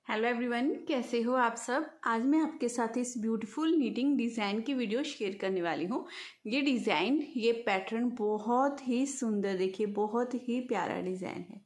Hello everyone, कैसे हो आप सब। आज मैं आपके साथ इस ब्यूटीफुल नीटिंग डिज़ाइन की वीडियो शेयर करने वाली हूँ। ये डिज़ाइन, ये पैटर्न बहुत ही सुंदर, देखिए बहुत ही प्यारा डिज़ाइन है।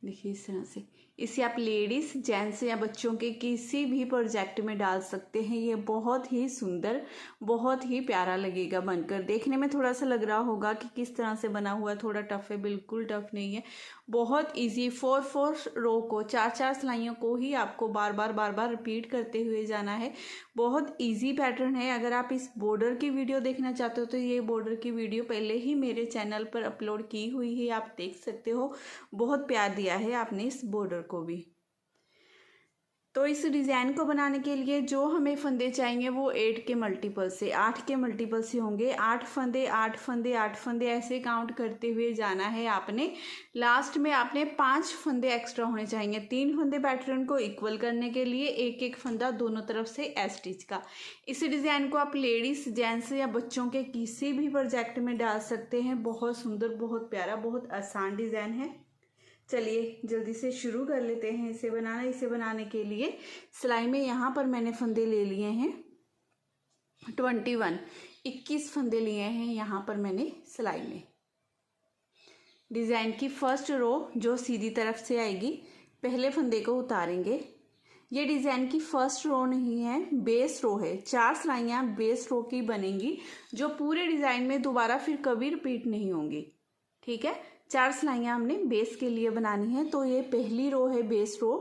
देखिए इस तरह से इसे आप लेडीज़, जेंट्स या बच्चों के किसी भी प्रोजेक्ट में डाल सकते हैं। ये बहुत ही सुंदर, बहुत ही प्यारा लगेगा बनकर। देखने में थोड़ा सा लग रहा होगा कि किस तरह से बना हुआ है, थोड़ा टफ है। बिल्कुल टफ नहीं है, बहुत इजी। 4 रो को, 4 सिलाइयों को ही आपको बार बार रिपीट करते हुए जाना है। बहुत इजी पैटर्न है। अगर आप इस बॉर्डर की वीडियो देखना चाहते हो तो ये बॉर्डर की वीडियो पहले ही मेरे चैनल पर अपलोड की हुई है, आप देख सकते हो। बहुत प्यार दिया है आपने इस बॉर्डर को भी। तो इस डिज़ाइन को बनाने के लिए जो हमें फंदे चाहिए वो 8 के मल्टीपल से, 8 के मल्टीपल से होंगे। 8 फंदे 8 फंदे 8 फंदे ऐसे काउंट करते हुए जाना है आपने। लास्ट में आपने 5 फंदे एक्स्ट्रा होने चाहिए। 3 फंदे पैटर्न को इक्वल करने के लिए, एक एक फंदा दोनों तरफ से स्टिच का। इस डिज़ाइन को आप लेडीज़, जेंट्स या बच्चों के किसी भी प्रोजेक्ट में डाल सकते हैं। बहुत सुंदर, बहुत प्यारा, बहुत आसान डिज़ाइन है। चलिए जल्दी से शुरू कर लेते हैं इसे बनाना। इसे बनाने के लिए सिलाई में यहाँ पर मैंने फंदे ले लिए हैं 21 फंदे लिए हैं यहाँ पर मैंने सिलाई में। डिज़ाइन की फर्स्ट रो जो सीधी तरफ से आएगी, पहले फंदे को उतारेंगे। ये डिज़ाइन की फर्स्ट रो नहीं है, बेस रो है। 4 सिलाइयाँ बेस रो की बनेंगी जो पूरे डिज़ाइन में दोबारा फिर कभी रिपीट नहीं होंगी। ठीक है, 4 सिलाइयाँ हमने बेस के लिए बनानी है। तो ये पहली रो है बेस रो।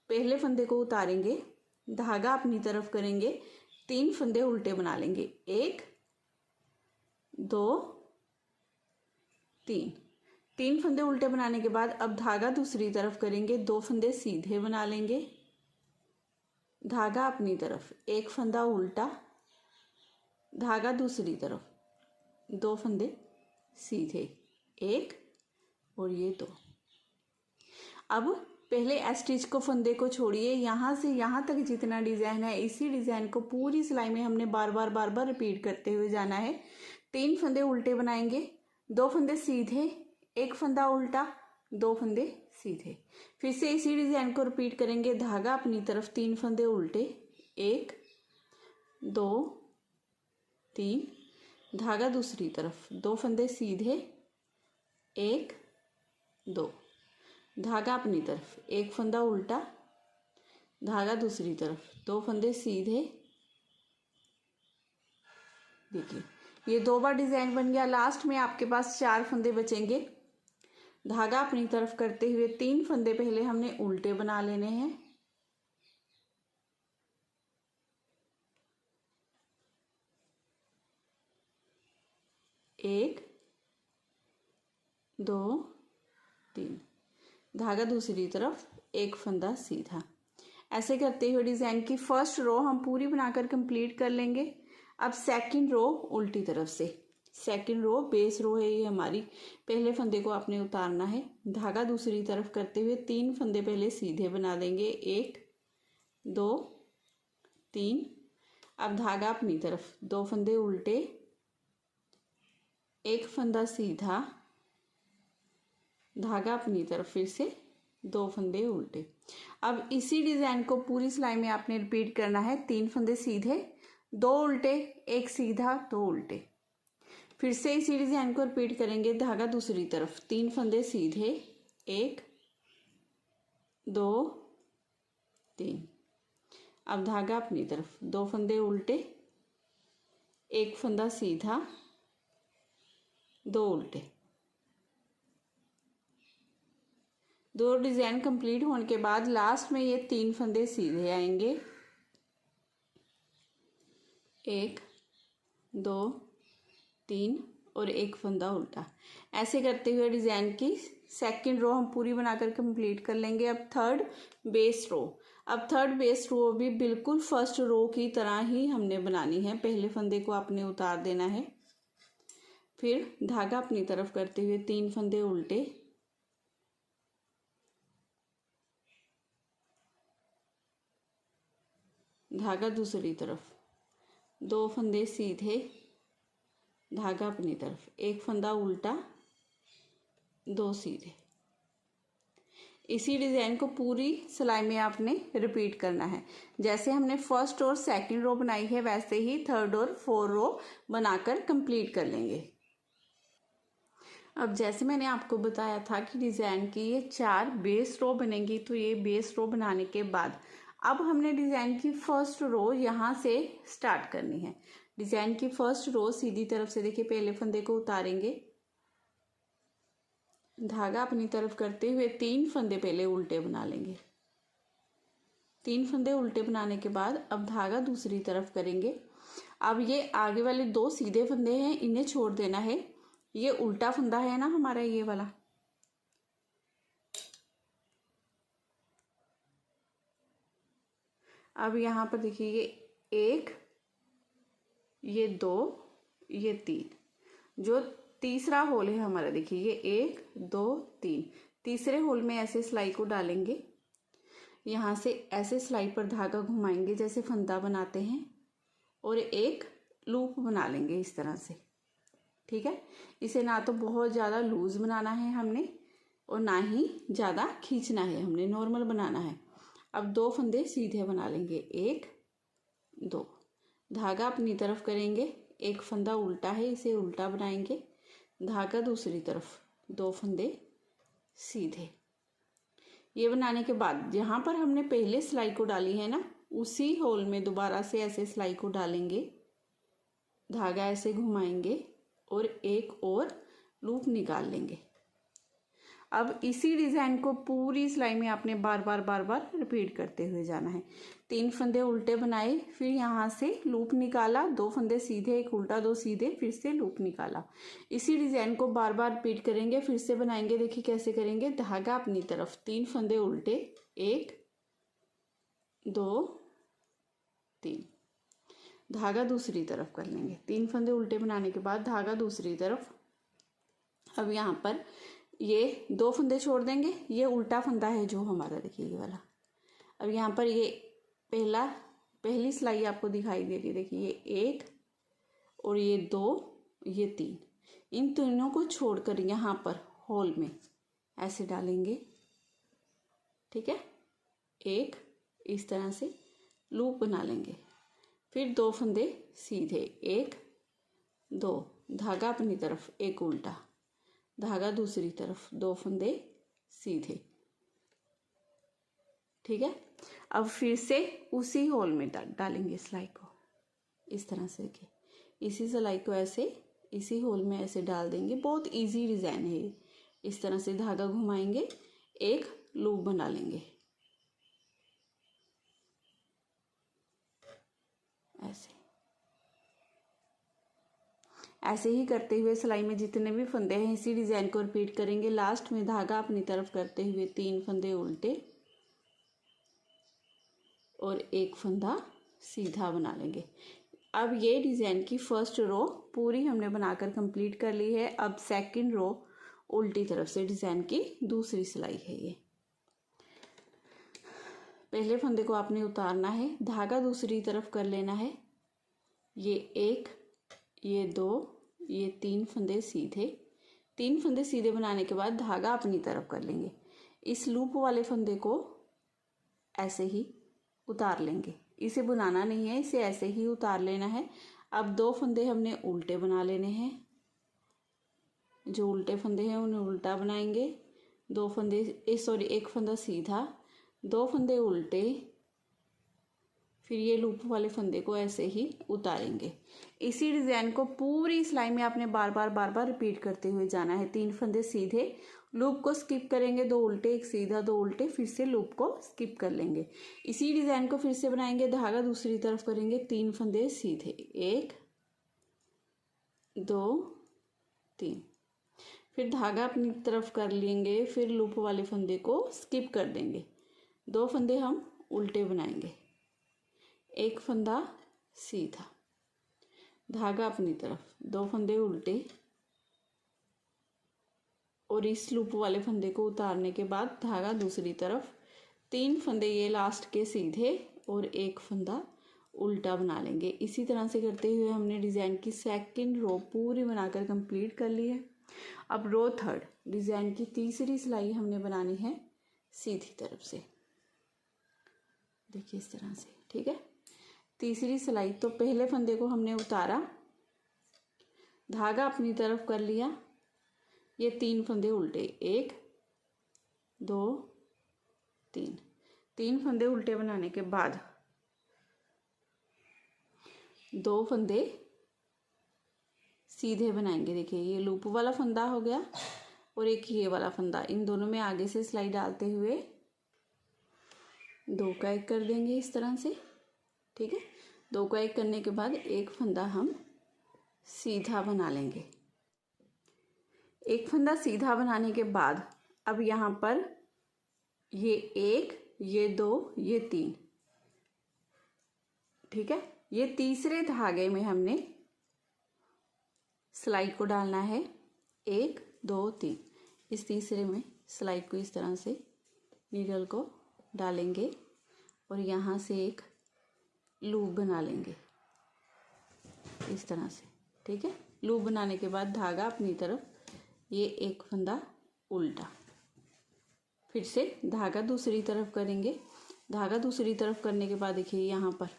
पहले फंदे को उतारेंगे, धागा अपनी तरफ करेंगे, 3 फंदे उल्टे बना लेंगे। 1 2 3 फंदे उल्टे बनाने के बाद अब धागा दूसरी तरफ करेंगे, 2 फंदे सीधे बना लेंगे, धागा अपनी तरफ, 1 फंदा उल्टा, धागा दूसरी तरफ, 2 फंदे सीधे, 1 और ये 2। अब पहले स्टिच को, फंदे को छोड़िए। यहाँ से यहाँ तक जितना डिज़ाइन है, इसी डिज़ाइन को पूरी सिलाई में हमने बार बार रिपीट करते हुए जाना है। 3 फंदे उल्टे बनाएंगे, 2 फंदे सीधे, 1 फंदा उल्टा, 2 फंदे सीधे। फिर से इसी डिज़ाइन को रिपीट करेंगे। धागा अपनी तरफ, 3 फंदे उल्टे, 1 2 3, धागा दूसरी तरफ, 2 फंदे सीधे, 1 2, धागा अपनी तरफ, 1 फंदा उल्टा, धागा दूसरी तरफ, 2 फंदे सीधे। देखिए ये 2 बार डिज़ाइन बन गया। लास्ट में आपके पास 4 फंदे बचेंगे। धागा अपनी तरफ करते हुए 3 फंदे पहले हमने उल्टे बना लेने हैं। एक 2 3, धागा दूसरी तरफ, 1 फंदा सीधा। ऐसे करते हुए डिज़ाइन की फर्स्ट रो हम पूरी बनाकर कंप्लीट कर लेंगे। अब सेकंड रो उल्टी तरफ से, सेकंड रो बेस रो है ये हमारी। पहले फंदे को आपने उतारना है, धागा दूसरी तरफ करते हुए 3 फंदे पहले सीधे बना देंगे, 1 2 3। अब धागा अपनी तरफ, 2 फंदे उल्टे, 1 फंदा सीधा, धागा अपनी तरफ, फिर से 2 फंदे उल्टे। अब इसी डिज़ाइन को पूरी सिलाई में आपने रिपीट करना है। 3 फंदे सीधे, 2 उल्टे, 1 सीधा, 2 उल्टे। फिर से इसी डिज़ाइन को रिपीट करेंगे। धागा दूसरी तरफ, 3 फंदे सीधे, 1 2 3। अब धागा अपनी तरफ, 2 फंदे उल्टे, 1 फंदा सीधा, 2 उल्टे। 2 डिज़ाइन कंप्लीट होने के बाद लास्ट में ये 3 फंदे सीधे आएंगे, 1 2 3 और 1 फंदा उल्टा। ऐसे करते हुए डिज़ाइन की सेकंड रो हम पूरी बनाकर कंप्लीट कर लेंगे। अब थर्ड बेस रो, अब थर्ड बेस रो भी बिल्कुल फर्स्ट रो की तरह ही हमने बनानी है। पहले फंदे को आपने उतार देना है, फिर धागा अपनी तरफ करते हुए 3 फंदे उल्टे, धागा दूसरी तरफ, 2 फंदे सीधे, धागा अपनी तरफ, 1 फंदा उल्टा, 2 सीधे। इसी डिज़ाइन को पूरी सिलाई में आपने रिपीट करना है। जैसे हमने फर्स्ट और सेकंड रो बनाई है वैसे ही थर्ड और फोर्थ रो बनाकर कंप्लीट कर लेंगे। अब जैसे मैंने आपको बताया था कि डिज़ाइन की ये 4 बेस रो बनेंगी, तो ये बेस रो बनाने के बाद अब हमने डिज़ाइन की फर्स्ट रो यहाँ से स्टार्ट करनी है। डिज़ाइन की फर्स्ट रो सीधी तरफ से देखिए पहले फंदे को उतारेंगे, धागा अपनी तरफ करते हुए 3 फंदे पहले उल्टे बना लेंगे। 3 फंदे उल्टे बनाने के बाद अब धागा दूसरी तरफ करेंगे। अब ये आगे वाले 2 सीधे फंदे हैं, इन्हें छोड़ देना है। ये उल्टा फंदा है ना हमारा ये वाला, अब यहाँ पर देखिए ये 1, ये 2, ये 3, जो तीसरा होल है हमारा देखिए ये 1 2 3, तीसरे होल में ऐसे सिलाई को डालेंगे। यहाँ से ऐसे सिलाई पर धागा घुमाएंगे जैसे फंदा बनाते हैं और एक लूप बना लेंगे इस तरह से। ठीक है, इसे ना तो बहुत ज़्यादा लूज बनाना है हमने और ना ही ज़्यादा खींचना है, हमने नॉर्मल बनाना है। अब 2 फंदे सीधे बना लेंगे, 1 2, धागा अपनी तरफ करेंगे, एक फंदा उल्टा है इसे उल्टा बनाएंगे, धागा दूसरी तरफ, 2 फंदे सीधे। ये बनाने के बाद जहाँ पर हमने पहले सिलाई को डाली है ना, उसी होल में दोबारा से ऐसे सिलाई को डालेंगे, धागा ऐसे घुमाएंगे और एक और लूप निकाल लेंगे। अब इसी डिज़ाइन को पूरी सिलाई में आपने बार बार रिपीट करते हुए जाना है। 3 फंदे उल्टे बनाए, फिर यहाँ से लूप निकाला, 2 फंदे सीधे, एक उल्टा, 2 सीधे, फिर से लूप निकाला। इसी डिज़ाइन को बार बार रिपीट करेंगे, फिर से बनाएंगे। देखिए कैसे करेंगे, धागा अपनी तरफ, 3 फंदे उल्टे, 1 2 3, धागा दूसरी तरफ कर लेंगे। 3 फंदे उल्टे बनाने के बाद धागा दूसरी तरफ। अब यहाँ पर ये 2 फंदे छोड़ देंगे, ये उल्टा फंदा है जो हमारा देखिए ये वाला। अब यहाँ पर ये पहली सिलाई आपको दिखाई दे रही है, देखिए ये 1 और ये 2, ये 3, इन तीनों को छोड़कर यहाँ पर होल में ऐसे डालेंगे। ठीक है, एक इस तरह से लूप बना लेंगे, फिर 2 फंदे सीधे, 1 2, धागा अपनी तरफ, एक उल्टा, धागा दूसरी तरफ, 2 फंदे सीधे। ठीक है, अब फिर से उसी होल में डालेंगे सिलाई को इस तरह से। देखिए इसी सिलाई को ऐसे इसी होल में ऐसे डाल देंगे। बहुत इजी डिज़ाइन है ये। इस तरह से धागा घुमाएंगे, एक लूप बना लेंगे ऐसे ही करते हुए सिलाई में जितने भी फंदे हैं इसी डिज़ाइन को रिपीट करेंगे। लास्ट में धागा अपनी तरफ करते हुए 3 फंदे उल्टे और एक फंदा सीधा बना लेंगे। अब ये डिज़ाइन की फर्स्ट रो पूरी हमने बनाकर कंप्लीट कर ली है। अब सेकंड रो उल्टी तरफ से डिज़ाइन की दूसरी सिलाई है ये। पहले फंदे को आपने उतारना है, धागा दूसरी तरफ कर लेना है। ये 1, ये 2, ये 3 फंदे सीधे। 3 फंदे सीधे बनाने के बाद धागा अपनी तरफ कर लेंगे। इस लूप वाले फंदे को ऐसे ही उतार लेंगे, इसे बुनाना नहीं है, इसे ऐसे ही उतार लेना है। अब 2 फंदे हमने उल्टे बना लेने हैं, जो उल्टे फंदे हैं उन्हें उल्टा बनाएंगे। 2 फंदे एक फंदा सीधा, 2 फंदे उल्टे, फिर ये लूप वाले फंदे को ऐसे ही उतारेंगे। इसी डिज़ाइन को पूरी सिलाई में आपने बार बार रिपीट करते हुए जाना है। 3 फंदे सीधे, लूप को स्किप करेंगे, 2 उल्टे, एक सीधा, 2 उल्टे, फिर से लूप को स्किप कर लेंगे। इसी डिज़ाइन को फिर से बनाएंगे, धागा दूसरी तरफ करेंगे, 3 फंदे सीधे, 1 2 3, फिर धागा अपनी तरफ कर लेंगे, फिर लूप वाले फंदे को स्किप कर देंगे। 2 फंदे हम उल्टे बनाएंगे, एक फंदा सीधा, धागा अपनी तरफ, 2 फंदे उल्टे और इस लूप वाले फंदे को उतारने के बाद धागा दूसरी तरफ, 3 फंदे ये लास्ट के सीधे और एक फंदा उल्टा बना लेंगे। इसी तरह से करते हुए हमने डिज़ाइन की सेकंड रो पूरी बनाकर कंप्लीट कर ली है। अब रो थर्ड, डिज़ाइन की तीसरी सिलाई हमने बनानी है सीधी तरफ से, देखिए इस तरह से। ठीक है, तीसरी सिलाई, तो पहले फंदे को हमने उतारा, धागा अपनी तरफ कर लिया, ये 3 फंदे उल्टे, 1 2 3, 3 फंदे उल्टे बनाने के बाद 2 फंदे सीधे बनाएंगे। देखिए ये लूप वाला फंदा हो गया और एक ये वाला फंदा, इन दोनों में आगे से सिलाई डालते हुए 2 का 1 कर देंगे इस तरह से। ठीक है, 2 का 1 करने के बाद एक फंदा हम सीधा बना लेंगे। एक फंदा सीधा बनाने के बाद अब यहाँ पर ये 1, ये 2, ये 3, ठीक है, ये तीसरे धागे में हमने सिलाई को डालना है, 1 2 3, इस तीसरे में सिलाई को इस तरह से नीडल को डालेंगे और यहाँ से एक लूप बना लेंगे इस तरह से। ठीक है, लूप बनाने के बाद धागा अपनी तरफ, ये एक फंदा उल्टा, फिर से धागा दूसरी तरफ करेंगे। धागा दूसरी तरफ करने के बाद देखिए यहाँ पर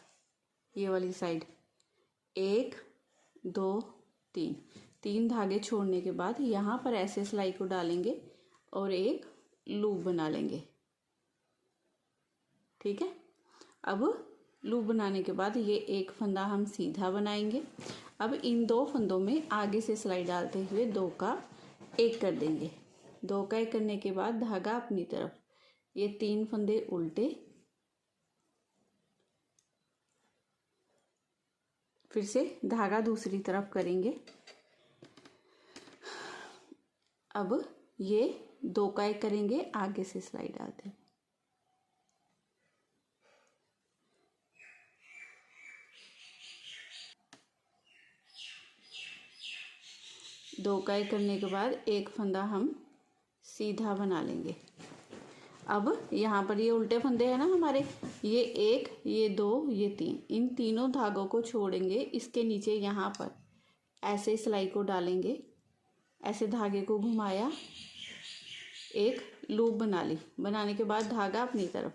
ये वाली साइड 1 2 3, 3 धागे छोड़ने के बाद यहाँ पर ऐसे सिलाई को डालेंगे और एक लूप बना लेंगे। ठीक है, अब लूप बनाने के बाद ये एक फंदा हम सीधा बनाएंगे। अब इन 2 फंदों में आगे से सिलाई डालते हुए 2 का 1 कर देंगे। 2 का 1 करने के बाद धागा अपनी तरफ, ये 3 फंदे उल्टे, फिर से धागा दूसरी तरफ करेंगे। अब ये 2 का 1 करेंगे आगे से सिलाई डालते हैं। दो का 1 करने के बाद एक फंदा हम सीधा बना लेंगे। अब यहाँ पर ये उल्टे फंदे हैं ना हमारे, ये 1 ये 2 ये 3, इन तीनों धागों को छोड़ेंगे। इसके नीचे यहाँ पर ऐसे सिलाई को डालेंगे, ऐसे धागे को घुमाया, एक लूप बना ली। बनाने के बाद धागा अपनी तरफ,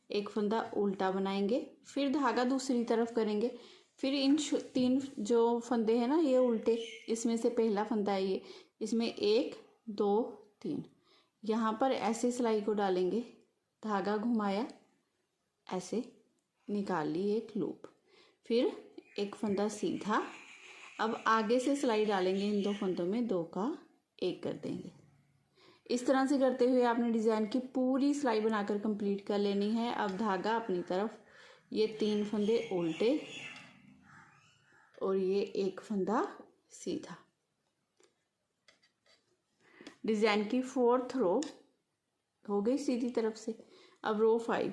एक फंदा उल्टा बनाएंगे, फिर धागा दूसरी तरफ करेंगे। फिर इन 3 जो फंदे हैं ना ये उल्टे, इसमें से पहला फंदा है ये, इसमें 1 2 3, यहाँ पर ऐसे सिलाई को डालेंगे, धागा घुमाया, ऐसे निकाल ली एक लूप, फिर एक फंदा सीधा। अब आगे से सिलाई डालेंगे, इन 2 फंदों में 2 का 1 कर देंगे। इस तरह से करते हुए आपने डिज़ाइन की पूरी सिलाई बनाकर कंप्लीट कर लेनी है। अब धागा अपनी तरफ, ये 3 फंदे उल्टे और ये एक फंदा सीधा। डिज़ाइन की 4th रो हो गई सीधी तरफ से। अब रो 5,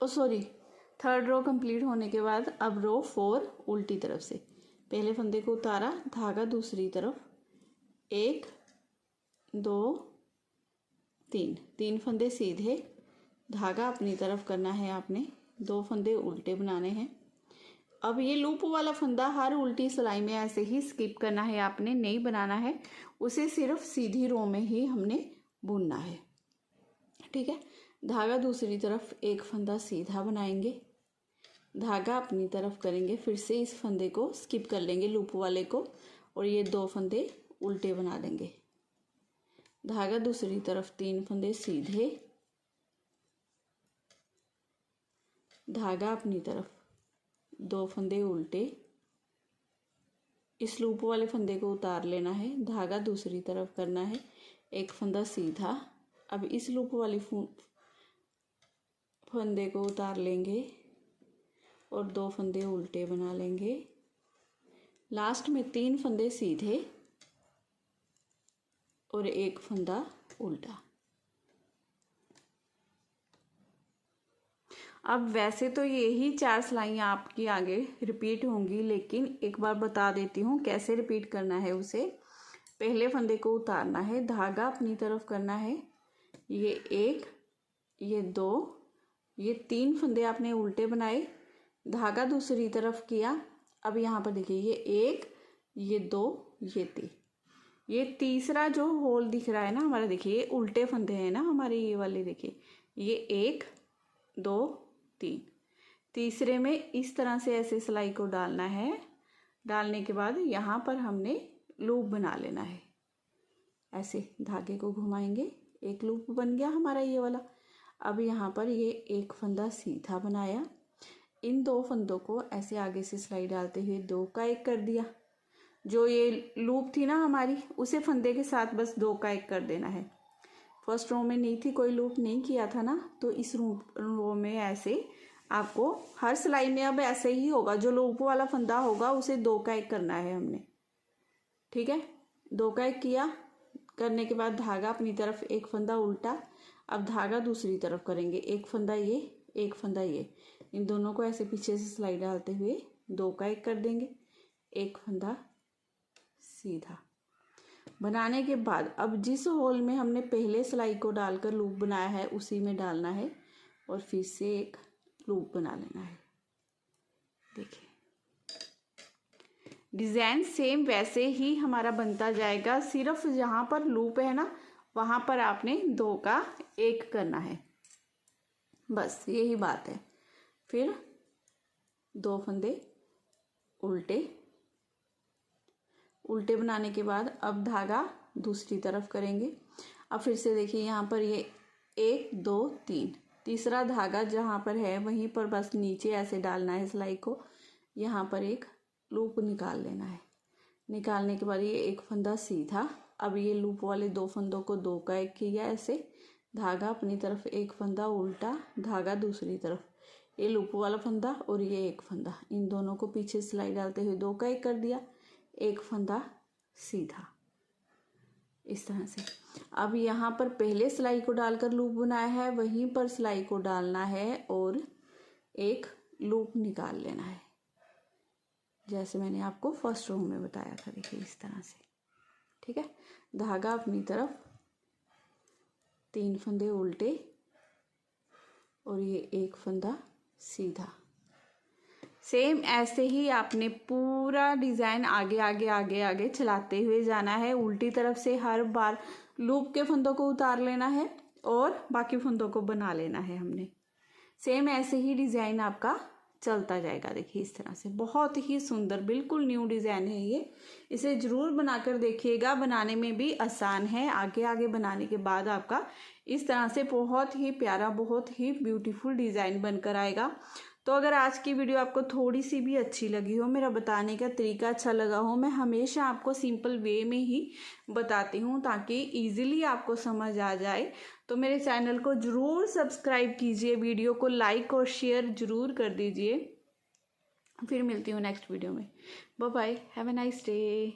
सॉरी 3rd रो कंप्लीट होने के बाद अब रो 4 उल्टी तरफ से। पहले फंदे को उतारा, धागा दूसरी तरफ, 1 2 3, 3 फंदे सीधे, धागा अपनी तरफ करना है आपने, 2 फंदे उल्टे बनाने हैं। अब ये लूप वाला फंदा हर उल्टी सिलाई में ऐसे ही स्किप करना है आपने, नहीं बनाना है उसे, सिर्फ सीधी रो में ही हमने बुनना है। ठीक है, धागा दूसरी तरफ, एक फंदा सीधा बनाएंगे, धागा अपनी तरफ करेंगे, फिर से इस फंदे को स्किप कर लेंगे लूप वाले को और ये 2 फंदे उल्टे बना देंगे। धागा दूसरी तरफ, 3 फंदे सीधे, धागा अपनी तरफ, 2 फंदे उल्टे, इस लूप वाले फंदे को उतार लेना है, धागा दूसरी तरफ करना है, एक फंदा सीधा। अब इस लूप वाली फंदे को उतार लेंगे और 2 फंदे उल्टे बना लेंगे। लास्ट में 3 फंदे सीधे और एक फंदा उल्टा। अब वैसे तो यही 4 सिलाइयाँ आपकी आगे रिपीट होंगी, लेकिन एक बार बता देती हूँ कैसे रिपीट करना है उसे। पहले फंदे को उतारना है, धागा अपनी तरफ करना है, ये 1 ये 2 ये 3 फंदे आपने उल्टे बनाए, धागा दूसरी तरफ किया। अब यहाँ पर देखिए ये 1 ये 2 ये 3, ये तीसरा जो होल दिख रहा है ना हमारा, देखिए ये उल्टे फंदे हैं ना हमारे ये वाले, देखिए ये 1 2 3, तीसरे में इस तरह से ऐसे सिलाई को डालना है। डालने के बाद यहाँ पर हमने लूप बना लेना है, ऐसे धागे को घुमाएंगे, एक लूप बन गया हमारा ये वाला। अब यहाँ पर ये एक फंदा सीधा बनाया, इन 2 फंदों को ऐसे आगे से सिलाई डालते हुए 2 का 1 कर दिया। जो ये लूप थी ना हमारी, उसे फंदे के साथ बस 2 का 1 कर देना है। फर्स्ट रो में नहीं थी, कोई लूप नहीं किया था ना, तो इस रो में ऐसे आपको हर सिलाई में अब ऐसे ही होगा। जो लूप वाला फंदा होगा उसे 2 का 1 करना है हमने, ठीक है। 2 का 1 किया, करने के बाद धागा अपनी तरफ, एक फंदा उल्टा, अब धागा दूसरी तरफ करेंगे, एक फंदा ये, एक फंदा ये, इन दोनों को ऐसे पीछे से सिलाई डालते हुए 2 का 1 कर देंगे, एक फंदा सीधा। बनाने के बाद अब जिस होल में हमने पहले सिलाई को डालकर लूप बनाया है उसी में डालना है और फिर से एक लूप बना लेना है। देखिए डिज़ाइन सेम वैसे ही हमारा बनता जाएगा, सिर्फ जहाँ पर लूप है ना वहाँ पर आपने 2 का 1 करना है, बस यही बात है। फिर 2 फंदे उल्टे, उल्टे बनाने के बाद अब धागा दूसरी तरफ करेंगे। अब फिर से देखिए यहाँ पर ये 1 2 3, तीसरा धागा जहाँ पर है वहीं पर बस नीचे ऐसे डालना है सिलाई को, यहाँ पर एक लूप निकाल लेना है। निकालने के बाद ये एक फंदा सीधा, अब ये लूप वाले 2 फंदों को 2 का 1 किया ऐसे, धागा अपनी तरफ, एक फंदा उल्टा, धागा दूसरी तरफ, ये लूप वाला फंदा और ये एक फंदा, इन दोनों को पीछे सिलाई डालते हुए 2 का 1 कर दिया, एक फंदा सीधा, इस तरह से। अब यहाँ पर पहले सिलाई को डालकर लूप बनाया है, वहीं पर सिलाई को डालना है और एक लूप निकाल लेना है, जैसे मैंने आपको फर्स्ट रो में बताया था। देखिए इस तरह से, ठीक है। धागा अपनी तरफ, 3 फंदे उल्टे और ये एक फंदा सीधा। सेम ऐसे ही आपने पूरा डिज़ाइन आगे आगे आगे आगे चलाते हुए जाना है। उल्टी तरफ से हर बार लूप के फंदों को उतार लेना है और बाकी फंदों को बना लेना है हमने। सेम ऐसे ही डिज़ाइन आपका चलता जाएगा। देखिए इस तरह से, बहुत ही सुंदर, बिल्कुल न्यू डिज़ाइन है ये। इसे ज़रूर बनाकर देखिएगा, बनाने में भी आसान है। आगे आगे बनाने के बाद आपका इस तरह से बहुत ही प्यारा, बहुत ही ब्यूटीफुल डिज़ाइन बनकर आएगा। तो अगर आज की वीडियो आपको थोड़ी सी भी अच्छी लगी हो, मेरा बताने का तरीका अच्छा लगा हो, मैं हमेशा आपको सिंपल वे में ही बताती हूँ ताकि इजीली आपको समझ आ जाए, तो मेरे चैनल को ज़रूर सब्सक्राइब कीजिए, वीडियो को लाइक और शेयर ज़रूर कर दीजिए। फिर मिलती हूँ नेक्स्ट वीडियो में। Bye bye, have a nice day.